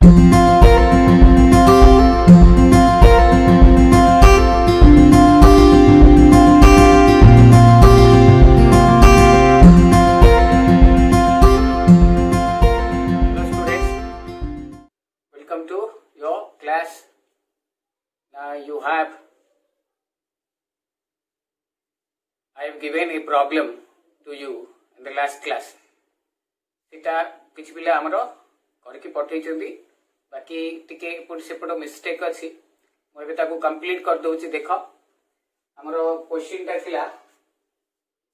Welcome to your class. I have given a problem to you in the last class. इटा किछ पिला हमरो करके पठै छथि बाकी टिके एपट सेपट मिस्टेक अछि मो एबे ताको कंप्लीट कर दोछि देखो हमरो क्वेश्चन ता थिला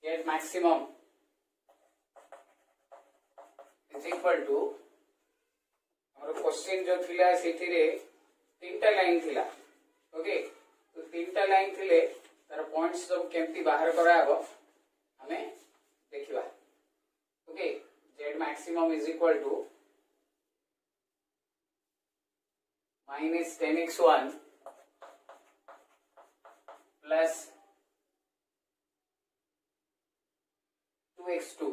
z maximum is equal to हमरो क्वेश्चन जो थिला सेठी रे तीनटा लाइन थिला ओके तो तीनटा लाइन थिले तार पॉइंट्स सब केमती बाहर करा हबो हमें देखिबा okay z maximum is equal to minus 10x1 plus 2x2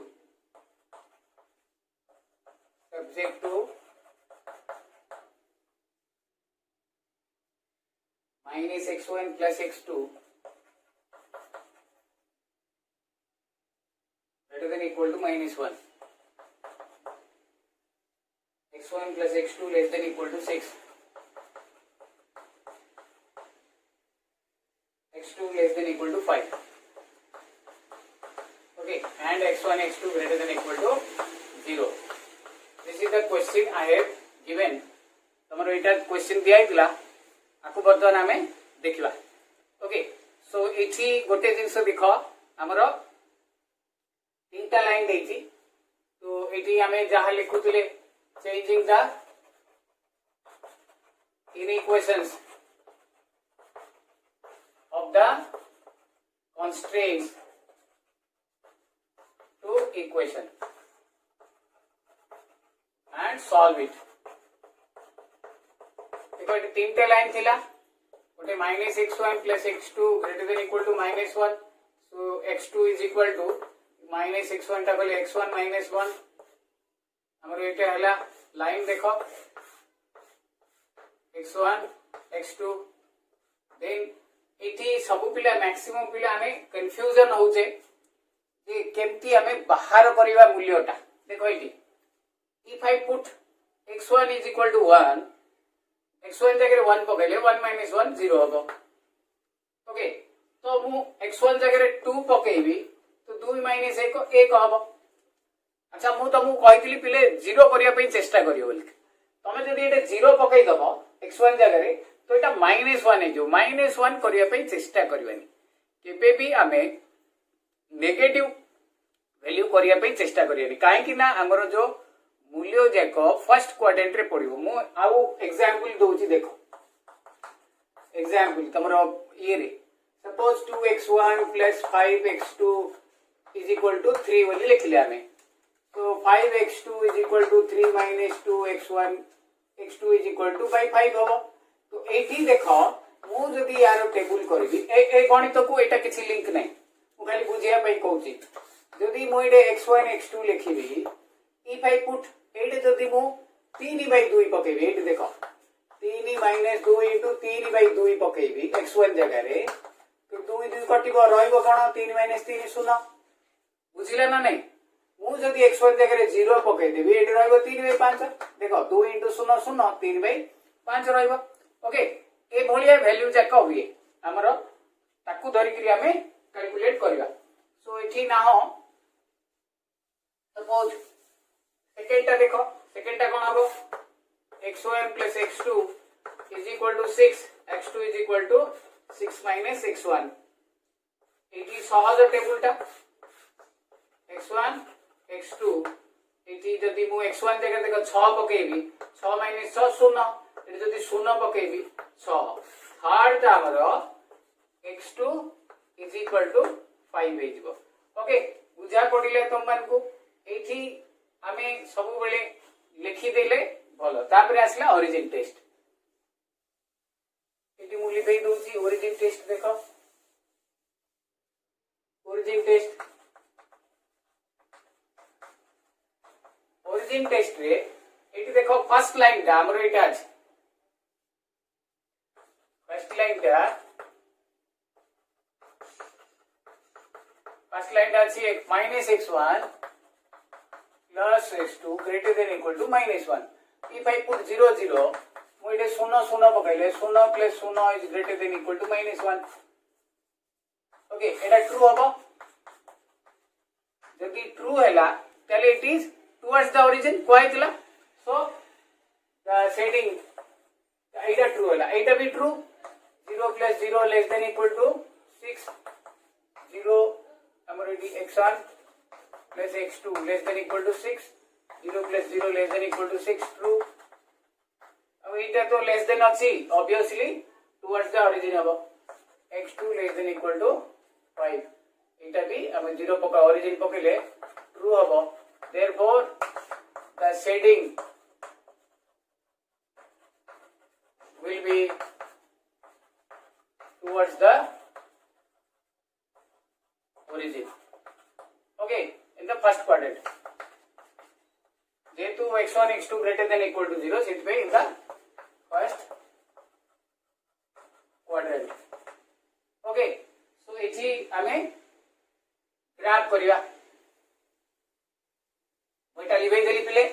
subject to minus x1 plus x2 greater than equal to minus 1. x1 plus x2 less than equal to 6. x2 less than equal to 5. Okay, and x1, x2 greater than equal to 0. This is the question I have given. तमरो Etah question दिया हितला आकु बर्तमान आमे देखिबा okay so एठी गोटे जिंस देखो हमरो तीनटा line देछि तो एठी आमे जहा लिखुतले changing the inequations of the constraints to equation and solve it. देखो तीनटा लाइन थिला गोटे minus x1 plus x2 greater than equal to minus 1 so x2 is equal to minus x1 टा बोले x1 minus 1 हमरो एटा हला लाइन देखो x1 x2 then एठी सब पिला मैक्सिमम पिला हमें कंफ्यूजन होचे जे केमती हमें बाहर करिवा मूल्यटा देखो एठी if I put x1 is equal to 1 x1 जगह 1 पकेले 1 minus 1 0 होबो ओके तो मु x1 जगह 2 पकेबी तो 2 minus 1 1 होबो अच्छा मु तुमको कहितली पिले 0 करिया पई चेष्टा करियो बोल तमे जदी एटा 0 पकई दबो x1 जगह रे तो एटा -1 हे जो -1 करिया पई चेष्टा करिवानी केबे भी हमें नेगेटिव वैल्यू करिया पई चेष्टा करियानी काहे कि ना हमरो जो मूल्य जाको फर्स्ट क्वाड्रेंट रे पड़िबो मु आउ एग्जांपल दोउची देखो एग्जांपल तमरो ये रे सपोज 2x1 + 5x2 = 3 बोली लिखले हमें तो 5x2 is equal to 3 minus 2x1 x2 is equal to 5 होबो तो एठी देखो मु जदी यार टेबल करबी ए गणित को एटा किछि लिंक नै मु खाली बुझिया पई कहूची जदी मु एडे x1 x2 लिखिबी if I put एडे जदी मु 3/2 पकेबी एडे देखो 3 minus 2 into 3/2 पकेबी x1 जगह रे तो 2 2 कटिबो रहइबो कोन 3 minus 3 0 बुझिला ना नै मु जदी x1 जगह 0 पकई देबी एडी रहइबो 3/5 देखो 2 * 0 0 3/5 रहइबो ओके ए भलिया वैल्यू जाक होई हमरो ताकू धरि करी हमें कैलकुलेट करबा सो एठी ना हो सपोज सेकंडटा देखो सेकंडटा कोन हबो x1 + x2 = 6 x2 = 6 minus x1 एठी सहज टेबलटा x1 x2 एठी जदी मु x1 जगह देखो 6 पकेबी 6 minus 6 0 एठी जदी 0 पकेबी 6 थर्ड ता हमरो x2 = 5 हे जिवो ओके बुझा पडिले तुम मन को एठी हमें सब बेले लिखि देले भलो तापरे आसला ओरिजिन टेस्ट एठी मु लिखै दोची ओरिजिन टेस्ट देखो ओरिजिन टेस्ट रे ये देखो फर्स्ट लाइन टा हमरो एटा अछि फर्स्ट लाइन टा minus x1 plus x2 greater than equal to -1 if I put 0 0 मु एटे 0 0 पकाइले 0 plus 0 is greater than equal to -1 okay एटा ट्रू हबो जदि ट्रू हैला तले it is towards the origin कोइतला सो द सेटिंग एटा ट्रू हैला एटा भी true 0 plus 0 less than equal to 6 0 हमर एटी x1 plus x2 less than equal to 6 0 plus 0 less than equal to 6 true अब एटा तो लेस देन अछि ऑब्वियसली टुवर्ड्स द ओरिजिन हबो x2 less than equal to 5 एटा भी हम 0 पका ओरिजिन पकेले ट्रू हबो therefore the shading will be towards the origin okay in the first quadrant जेतु x1 x2 greater than equal to 0 sit पे in the first quadrant okay so एठी हमें graph करिया मोटा लिबे देली पिले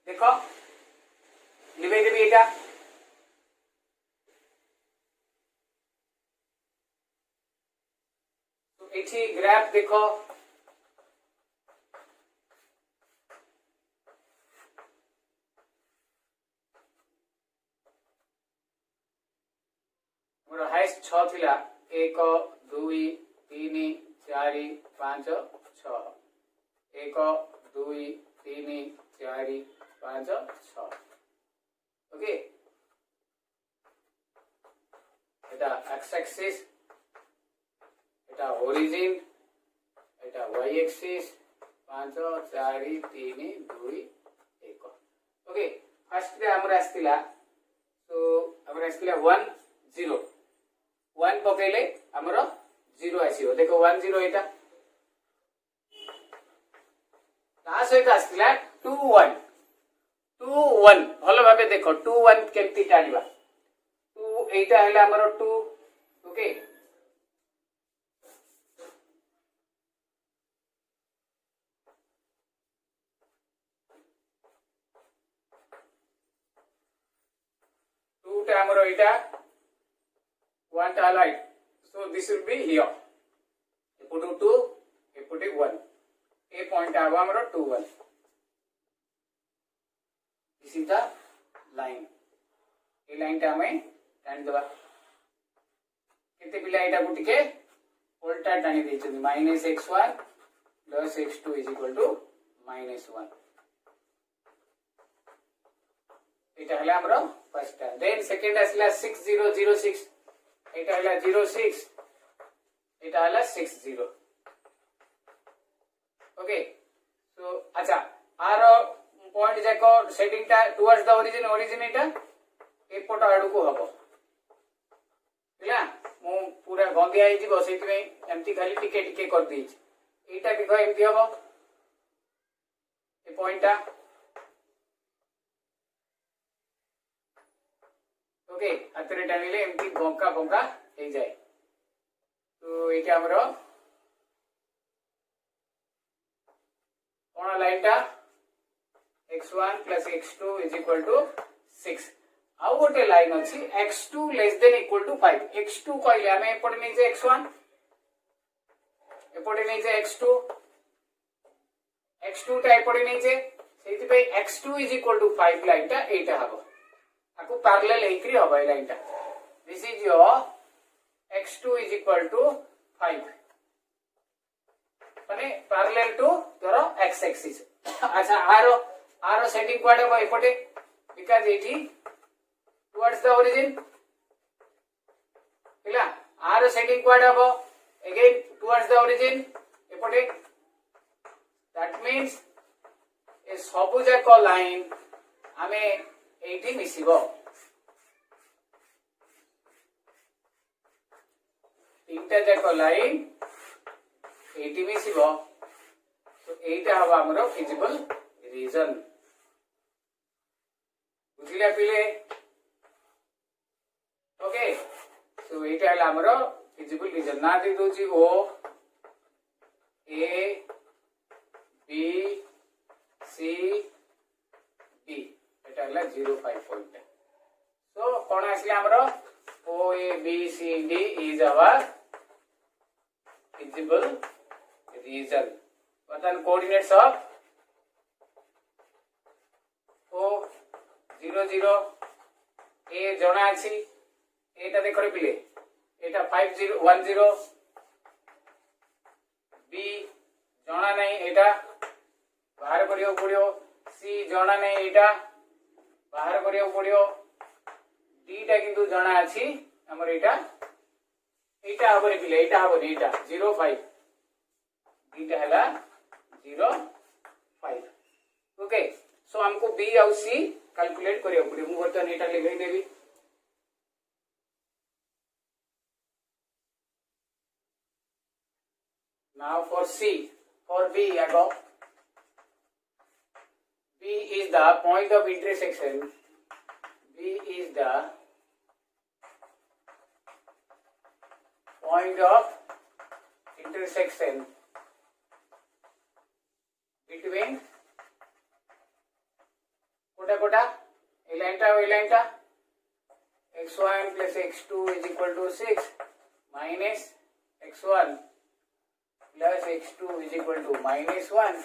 देखो लिबे देबी एटा एठी ग्राफ देखो मोर हाइस्ट 6 थिला 1 2 3 4 5 6 1 2 3 4 5 6 ओके एटा एक्स एक्सिस एटा origin iota y axis 5 4 3 2 1 okay first ray हमर आस्तिला तो हमर आस्तिला 1 0 1 पकेले हमर 0 आसीओ देखो 1 0 एटा ता सहित आस्तिला 2 1 2 1 भलो भाबे देखो 2 1 केमती टानिबा 2 एटा हैला हमर 2 ओके हमरो एटा 1 टा light so this will be here eputu 2 eputu 1 a point आबो हमरो 2 1 this is the line A line टा हमें टानी देबा केते पिला एटा को टिके उल्टा टानी देछन -x1 प्लस x2 -1 एटा हला हमरो फर्स्ट टाइम देन सेकंड असला 6006 एटा हला 06 एटा हला 60 ओके सो अच्छा आरो पॉइंट जाको सेटिंग टा टुवर्ड्स द ओरिजिन ओरिजिन एटा एपट आडू को हबो हैला मु पूरा गंदिया आइ जिवो सेति में एमती खाली टिके टिके कर दी एटा देखो एमती हबो ए पॉइंट टा ओके अतरे टाइमले एमती बंका बंका हे जाय तो एटा हमरो कोना लाइन टा x1 plus x2 is equal to 6 आउ गोटे लाइन अछि x2 less than equal to 5 x2 कहले हमें एपटे नै जे x1 एपटे नै जे x2 x2 टा एपटे नै जे सेति पे x2 is equal to 5 line टा एटा हबो आकु पैरेलल हेकरी हबो ए लाइन टा this is your x2 is equal to 5 माने पैरेलल टू तोर x एक्सिस अच्छा आरो सेटिंग क्वाड हबो एपटे बिकॉज़ एठी टुवर्ड्स द ओरिजिन हैला आरो सेटिंग क्वाड हबो अगेन टुवर्ड्स द ओरिजिन एपटे दैट मींस ए सबुजा को लाइन हमें एठी मिसिबो तीनटा जाको लाइन एठी मिसिबो तो एटा हबो हमरो फिजिबल रीजन बुझिला पिले ओके सो एटा हला हमरो फिजिबल रीजन ना दे दोची ओ ए बी सी डी एटा हला 05 पॉइंट सो कोन आसले हमरो O A B C D is our feasible region बर्तमान कोऑर्डिनेट्स ऑफ ओ 00 ए जणा अछि एटा देखो पिले एटा 5010 बी जणा नहीं एटा बाहर करियो पड़ियो सी जणा नहीं एटा बाहर करियो पड़ियो डी टा किंतु जणा अछि हमर एटा एटा हबरे पिले एटा हबरे एटा 05 डी टा हला 05 ओके सो हमको बी और सी कैलकुलेट करियो पड़ियो मु बर्तन एटा लिखै देबी now for C for B I go B is the point of intersection B is the point of intersection between Kota Kota एलाइनटा x1 plus x2 is equal to 6 minus x1 plus x2 is equal to minus 1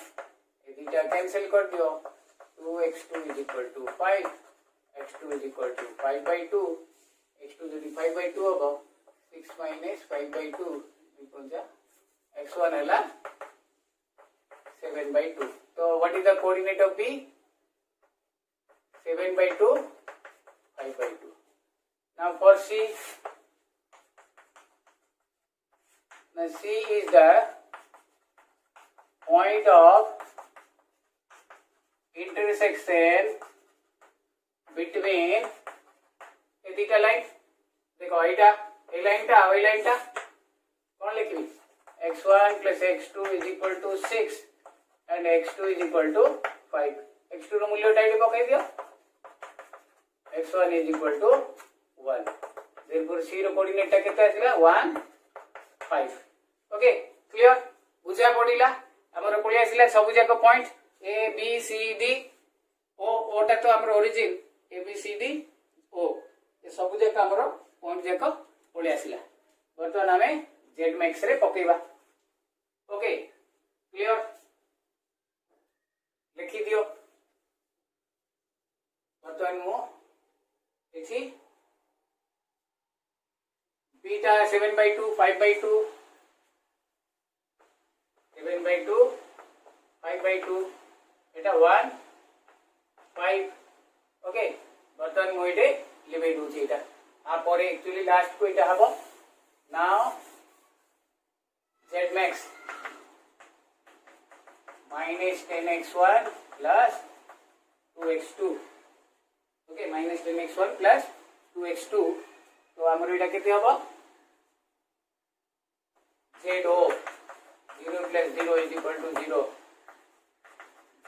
ये cancel कर दियो 2x2 is equal to 5 x2 is equal to 5 by 2 x2 যদি 5 by 2 होगा 6 minus 5 by 2 equals x1 है 7 by 2 तो what is the coordinate of B 7 by 2 5 by 2 now for C now C is the point of intersection between एदिका line देखो एटा ए लाइनटा ओई लाइनटा कोन लिखबी x1 plus x2 is equal to 6 and x2 is equal to 5 x2 रो मूल्य tight पकाई दियो x1 is equal to 1 therefore C रो coordinate टा केते आसिला 1 5 ओके क्लियर बुझा पड़िला हमर कोली आसिला सब जाक point A B C D O टा तो हमर origin A B C D O ये सब जाक हमर पॉइंट जाक कोली आसिला बर्तमान हमें जेड मैक्स रे पकेबा ओके क्लियर लिखि दियो बर्तमान मु एठी beta 7 by 2 5 by 2 7 by 2 5 by 2 Etah 1 5 okay बर्तमान मु एटे लिबे दूची एटा आ परे एक्चुअली लास्ट को एटा हबो now z max minus 10x1 plus 2x2 okay minus 10x1 plus 2x2 तो हमर एटा केते हबो zo 0 plus 0 is equal to 0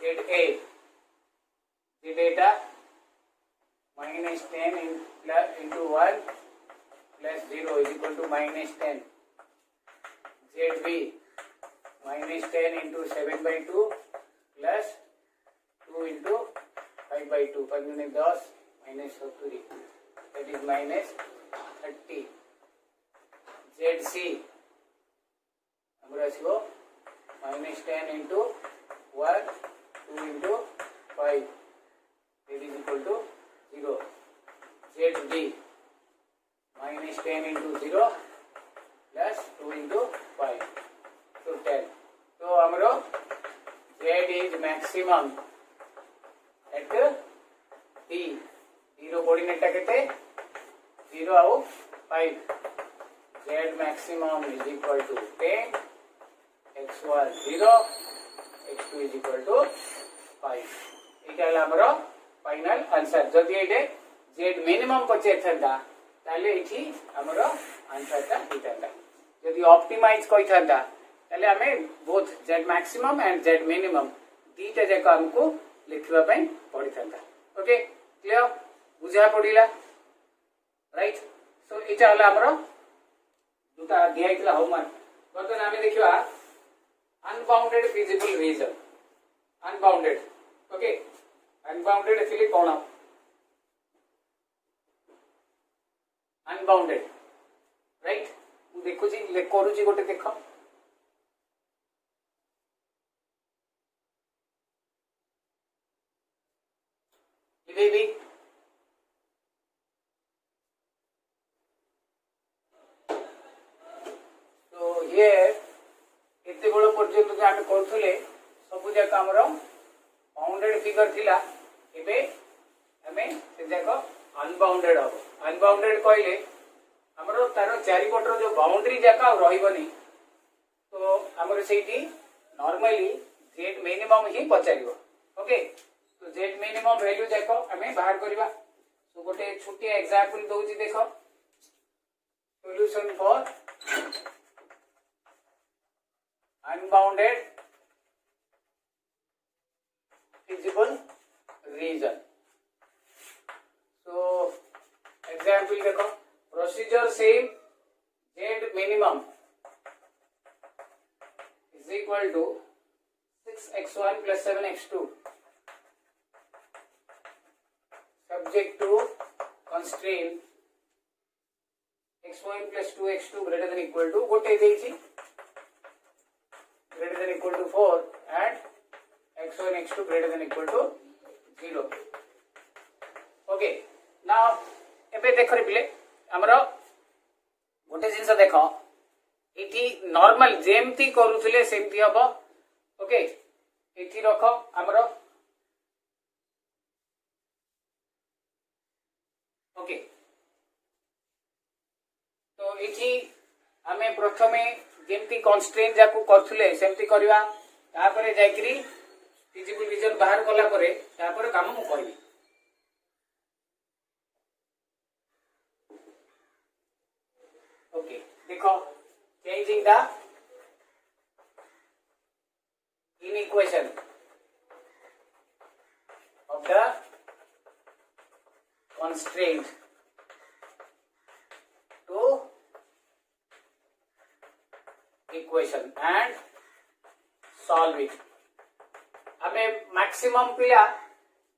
za z minus 10 into 1 plus 0 is equal to minus 10 zb minus 10 into 7 by 2 plus 2 into 5 by 2 5 minus 10 minus 3 that is minus 30 zc हमरा आसीबो minus 10 into 1 2 into 5 that is equal to 0 zd minus 10 into 0 plus 2 into 5 so 10 so हमरो z is maximum at d 0 coordinate टा केते 0 आउ 5 z maximum is equal to 10 x1 0 x2 is equal to 5 एटा हमरो final answer जदि एटे z minimum पचे थंदा ताले एठी हमरो आंसर ता हितंदा जदि ऑप्टिमाइज कोइ थंदा ताले हमें both z maximum and z minimum दीटा जका हमको लिखवा पई पड़ी थंदा ओके क्लियर बुझा पड़ा राइट सो यहाँ हला हमर जोटा दिया होमवर्क बर्तमान आम देखा unbounded feasible region unbounded okay unbounded actually कौन अनबाउंडेड राइट देखुची करूची गोटे देख भी तो ये एते बड़ पर्यंत जो आम करूले सब जाक आमर बाउंडेड फिगर थिला एबे हमें से जाक अनबाउंडेड हम अनबाउंडेड कहले हमर तार चारिपटर जो बाउंड्री जाक रही तो आमर से नॉर्मली जेड मिनिमम ही पचार ओके तो जेड मिनिमम वैल्यू जाक आम बाहर करवा तो गोटे छोटिया एग्जांपल दउची देख solution for unbounded feasible region so example देखो procedure same z minimum is equal to 6x1 plus 7x2 subject to constraint x1 plus 2x2 greater than equal to गोटे देइछि greater than equal to 4 and x1 x2 greater than equal to 0 okay now एबे देख replay हमरो गोटे जिंस देख इठी normal जेमती करूथिले सेमती हबो okay इठी रख हमरो ओके तो इठी हमें प्रथमे जेमती कन्स्ट्रेंट जाकू करथुले सेमती करवा तापरे जायकरी फिजिबल रीजन बाहर कला परे तापरे काम मु करबी okay देखो changing the inequation of the constraint to equation and solve it हमें मैक्सिमम पिला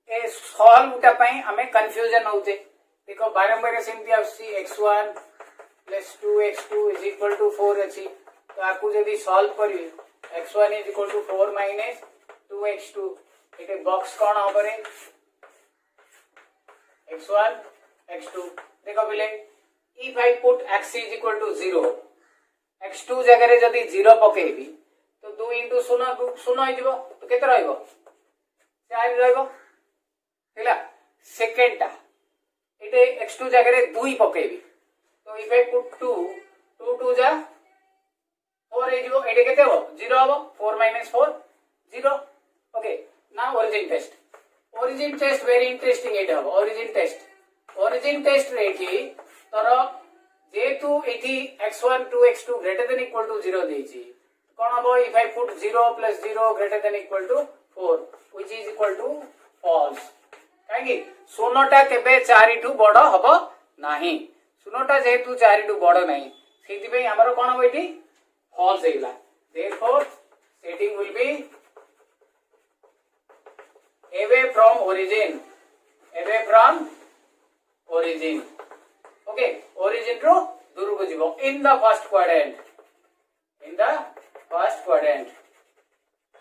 ए सॉल्व उटा पई हमें कंफ्यूजन होते देखो बारंबार सेमती आसी x1 plus 2x2 is equal to 4 अच्छी तो आपको जब सॉल्व करी x1 is equal to 4 minus 2x2 इटे बॉक्स कौन हम रे x1 x2 देखो बिले if I put x is equal to 0 x2 जगह रे जदी 0 पकेबी तो 2 into 0 0 हो जिवो तो केते रहइबो 4 रहइबो हैला सेकंड टा इटे x2 जगह रे 2 पकेबी तो if I put 2 2 जा 4 है जो एटे केते हो 0 हो 4 minus 4 0 okay now origin test very interesting एटा हो ओरिजिन टेस्ट रे की तर जेतु एठी x1 2x2 greater than equal to 0 देछि कोन हो if I put 0 plus 0 greater than equal to 4 which is equal to false काहे सोनोटा केबे 4 टू बड़ हबो नाही सुनोटा जेतु 4 टू बड़ नाही सेति पे हमर कोन हो एठी फॉल्स हेला therefore setting will be away from origin okay origin रो दूर को जीवो in the first quadrant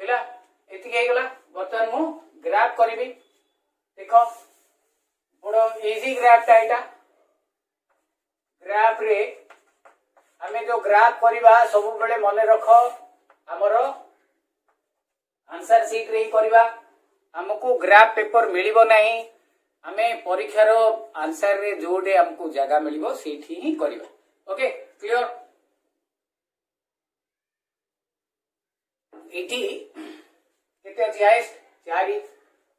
पिला एति हे गेला बर्तन मु ग्राफ करबी देखो बड़ो इजी ग्राफ टाइटा ग्राफ रे हमें जो ग्राफ करबा सब बेले मने रखो हमर आंसर शीट रे करबा हमको ग्राफ पेपर मिलिबो नाही हमें परीक्षा रो आंसर रे जोडे हमको जगह मिलिबो सेठी ही करबा ओके क्लियर एटी केते अछि हाईएस्ट 4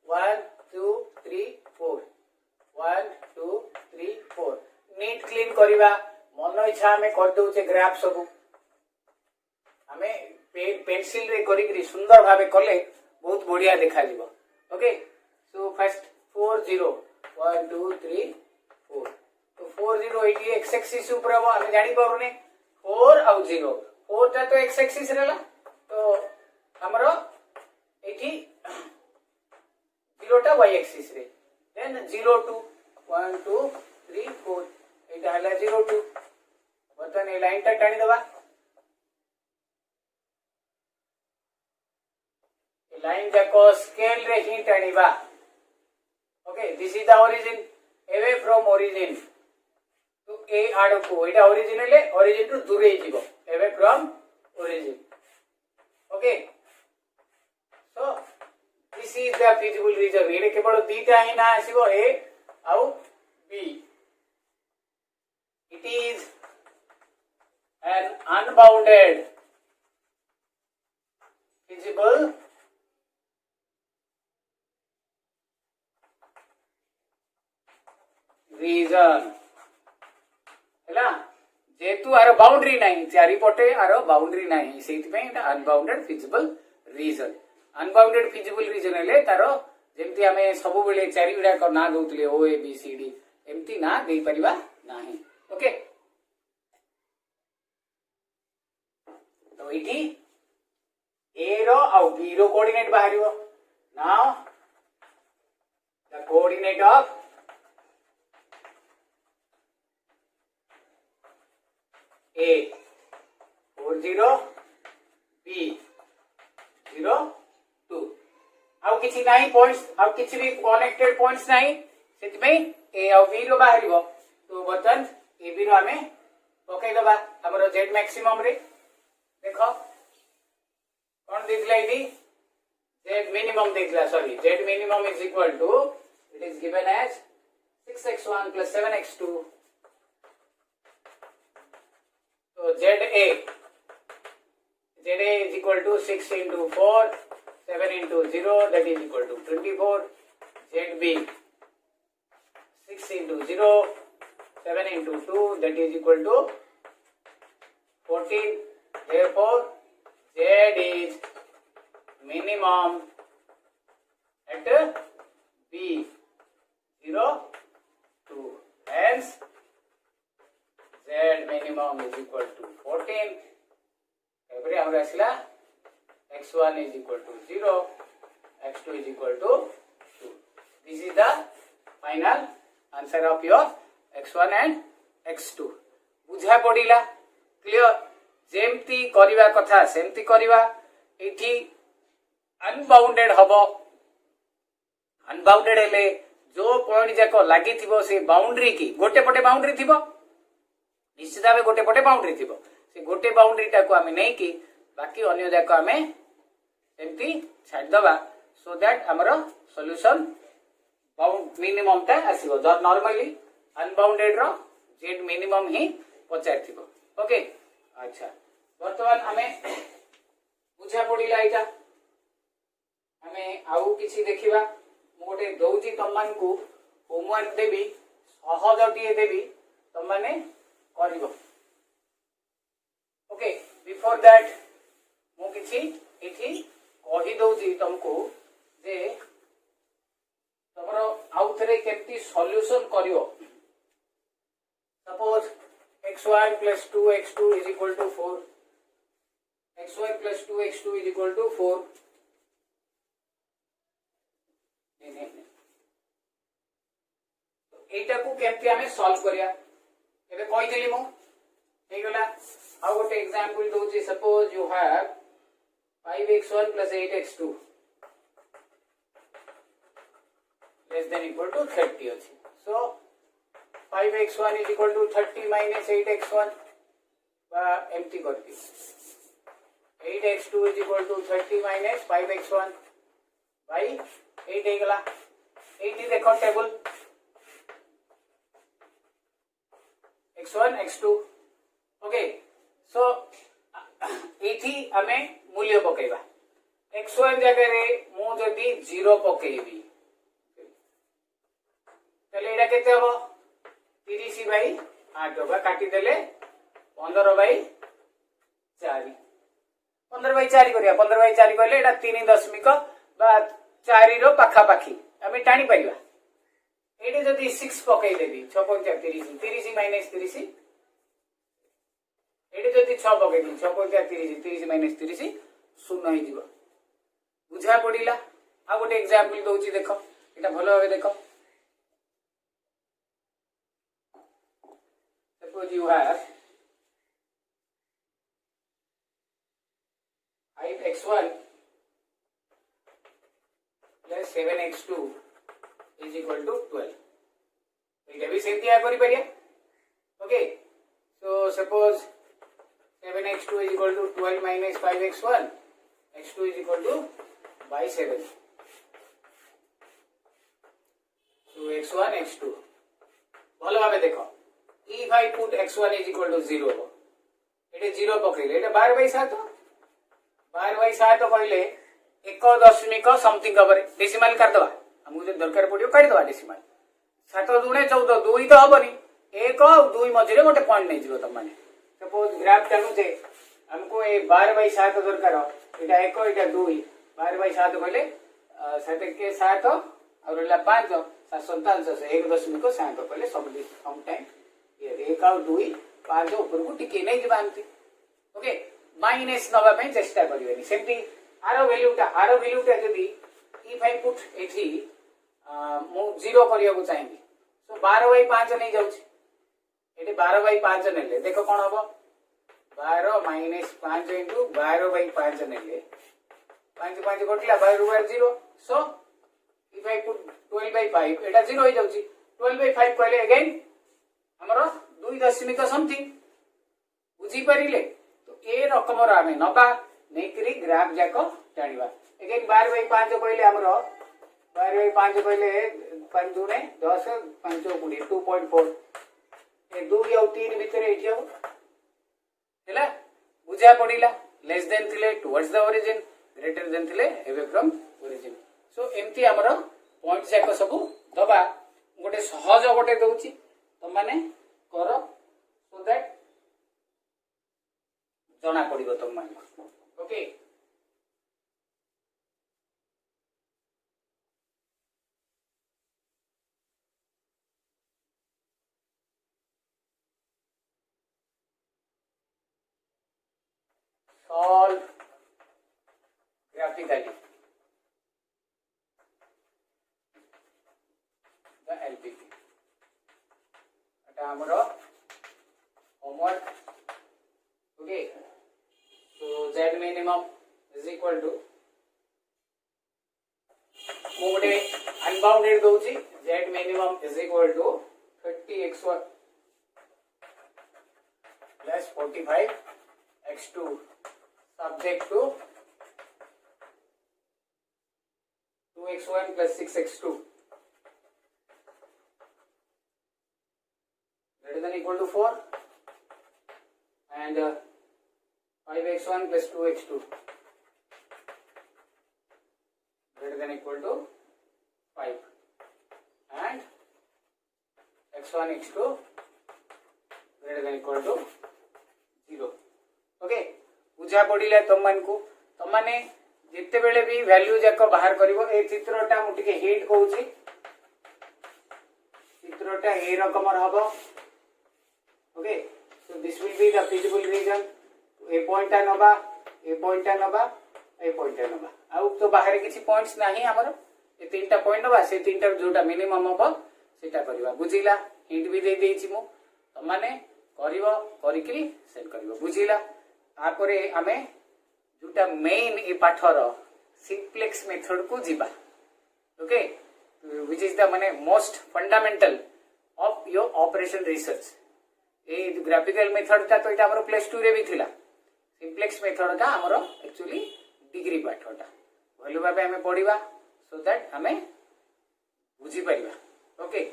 1 2 3 4 1 2 3 4 नीट क्लीन करबा मन इच्छा हमें कर दउचे ग्राफ सब हमें पेंसिल रे करी सुंदर भाबे कले बहुत बढ़िया देखा जीवो ओके सो फर्स्ट 4 0 1 2 3 4 तो 4 0 ये एक्स एक्सिस ऊपर हम आमे जानि पारुने 4 आउ 0 4 टा तो एक्स एक्सिस रहला तो हमरो एठी 0 टा y एक्सिस रे देन 0 2 1 2 3 4 एटा हला 0 2 बतन ए लाइन टा टाणी दबा लाइन जाको स्केल रे ही टाणीबा okay this is the origin away from origin to ए आड़ को एटा ओरिजिन ले ओरिजिन टू दूर ही जीवो away from origin okay so this is the feasible region एटे केवल दीटा ही ना आसीबो ए आउ B it is an unbounded feasible region हैला जेतु आरो बाउंड्री नाही चारिपटे आरो बाउंड्री नाही सेति पे एटा unbounded feasible region unbounded feasible region हेले तारो जेमति हमें सब बेले चारि गुडा को ना दउतले ओ ए बी सी डी एमति ना देई परिबा नाही ओके तो इटी ए रो आउ बी रो कोऑर्डिनेट बाहरियो now the coordinate of A 4 0 B 0 2 आउ किछि नाही पॉइंट्स आउ किछि भी कनेक्टेड पॉइंट्स नाही सेति में A आउ B रो बाहरियो तो बटन A B रो हमें पकई दबा हमरो Z मैक्सिमम रे देखो कौन दिखला इदी Z मिनिमम दिखला sorry Z minimum is equal to it is given as 6x1 plus 7x2 so ZA is equal to 6 into 4 7 into 0 that is equal to 24 ZB 6 into 0 7 into 2 that is equal to 14 therefore Z is minimum at B 0 2 hence Z minimum is equal to 14 every amra asila x1 is equal to 0 x2 is equal to 2 this is the final answer of your x1 and x2 बुझा पड़िला clear जेमती करिवा कथा सेमती करिवा एठी unbounded हबो unbounded हेले जो point जाको लागि थिबो से बाउंड्री की गोटे पटे बाउंड्री थिबो निश्चित भाव गोटे पटे बाउंड्री थी से गोटे बाउंड्री टाक आम नहीं कि बाकी अन्य जाक आम एमती छाड़दबा सो दैट आमर सॉल्यूशन मिनिमम टा आसीबो नॉर्मली अनबाउंडेड रो जेड मिनिमम ही पचार थिबो ओके अच्छा वर्तमान आमे बुझा पड़िला एटा आमे आउ किछि देखिबा मु गोटे दउची तममान को होमवर्क देबी सहज टिए देबी तम माने करिवो ओके बिफोर दैट मु किछि एठी कहि दउजी तुमको जे तमरो आउ थरे केमती सॉल्यूशन करिवो suppose x1 plus 2x2 is equal to 4 x1 plus 2x2 is equal to 4 एटा को केमती हमें सॉल्व करिया एबे कहितली मु हे गला आउ गोटे एग्जांपल दोची suppose you have 5x1 plus 8x2 less than equal to 30 अछि सो 5x1 is equal to 30 minus 8x1 बा एम्प्टी करती 8x2 is equal to 30 minus 5x1 by 8 हे गला 8 देखो table x1 x2 okay so एठी हमें मूल्य पकेबा x1 जगह रे मु जदी 0 पकेबी तले एटा केते हबो 30 बाई 8 होगा काटी देले 15 बाई 4 15 बाई 4 करिया 15 बाई 4 कहले एटा 3 दशमिक बा 4 रो पाखा पाखी हमें टाणी परिबा ये जदि 6 पकईदेवी 6 पंचा 30 30 माइनस 30 ये जदि 6 पकईदेवी 6 पंचा 30 30 माइनस 30 शून्य हो बुझा पड़ा। आ गोटे एग्जांपल दउची देख एटा भलो भाबे देख। Suppose you have 5x1 plus 7x2 is equal to 12. ये भी सेम दिया करि परिया। Okay so suppose 7x2 is equal to 12 minus 5x1, x2 is equal to by 7. So x1 x2 भलो भाबे देखो if I put x1 is equal to 0 ये 0 पकईले ये 12/7 12/7 कहले 1 समथिंग डेसिमाल करदवा हमको जो दरकार पड़ो काढ़ीदवा डेसिमाल 7 दूणे 14 2 तो हबनी 1 और 2 मझे गोटे पॉइंट नहीं जीव तुम मैंने सपोज ग्राफ टाणुचे हमको ये 12/7 दरकार यहाँ 1 यहाँ 2 12/7 कहले 7 के 7 और 5 7 1.7 कहले सम टाइम ये 1 और 2 5 ऊपर को टिके नहीं जाती। ओके माइनस नवा चेष्टा करें सेमती आर वैल्यूटा जदि इफ आई पुट एठी मु 0 करिया को चाहिए सो 12/5 नहीं जाउछि एठी 12/5 नेले देखो कोन हबो 12 माइनस 5 इनटू 12/5 नेले 5 5 कटला 12 0 सो इफ आई पुट 12/5 एटा 0 हो जाउछि 12/5 कहले अगेन हमरो 2 समथिंग बुझी परिले तो ए रकम आमे नबा नेकरी ग्राफ जाक टाणीबा अगेन 12/5 कहले हमरो 12/5 कहले 5 दूने 10 5 20 2.4 ए 2 और 3 भीतर एठी हो हैला बुझा पड़िला लेस देन थिले towards the origin greater than थिले अवे फ्रॉम ओरिजिन। सो एमती हमरो पॉइंट जाक सब दबा गोटे सहज गोटे दउची तुम माने करो सो दैट जना पड़िबो तुम माने। Okay solve graphically the LPP এটা हमरो homework। Okay so z minimum is equal to मोडे अनबाउंडेड दोची z minimum is equal to 30x1 plus 45x2 subject to 2x1 plus 6x2 greater than equal to 4 and 5x1 plus 2x2 greater than equal to 5 and x1 x2 greater than equal to 0। Okay बुझा पड़िला तुम मान को तुम माने जिते बेले भी value जाक बाहर करिवो ए चित्रटा मु टिके हिंट कहूची चित्रटा ए रकम हबो। Okay so this will be the feasible region ए पॉइंटटा नबा ए पॉइंटटा नबा ए पॉइंटटा नबा आ तो बाहर किछि पॉइंट्स नाही हमर ए तीनटा पॉइंट नबा से तीनटा जोटा मिनिमम हबो सेटा करबा बुझिला हिंट भी दे देछि मु तुम माने करिवो करिकरी सेट करिवो बुझिला आपर आमे जोटा मेन ए पाठर सिंप्लेक्स मेथड को जीवा। ओके व्हिच इज द माने most fundamental of your operation research A graphical method ता तो एटा हमर प्लस 2 रे भी थिला सिंप्लेक्स मेथड ता हमर एक्चुअली डिग्री पाठटा भलो भाबे हमें पढिबा सो दैट हमें बुझी परिबा। ओके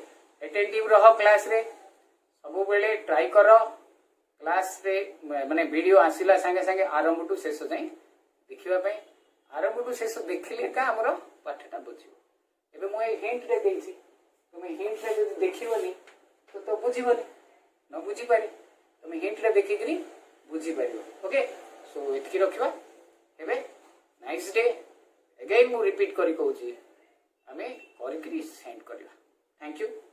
अटेंटिव रहो क्लास रे सब बेले ट्राई करो क्लास रे माने वीडियो आसिला संगे संगे आरंभ टू शेष जाई देखिबा पई आरंभ टू शेष देखिले का हमरो पाठटा बुझियो। एबे मो ए हिंट रे देछि तुमे हिंट रे जदि देखिबोनी तो बुझिबोनी न बुझी पारि तुमे हिंट रे देखिकरी बुझी पारिबो। ओके सो इतकी रखिबा एबे नाइस डे अगेन मु रिपीट करी कहूची हमें करिकरी सेंड करबा। Thank you.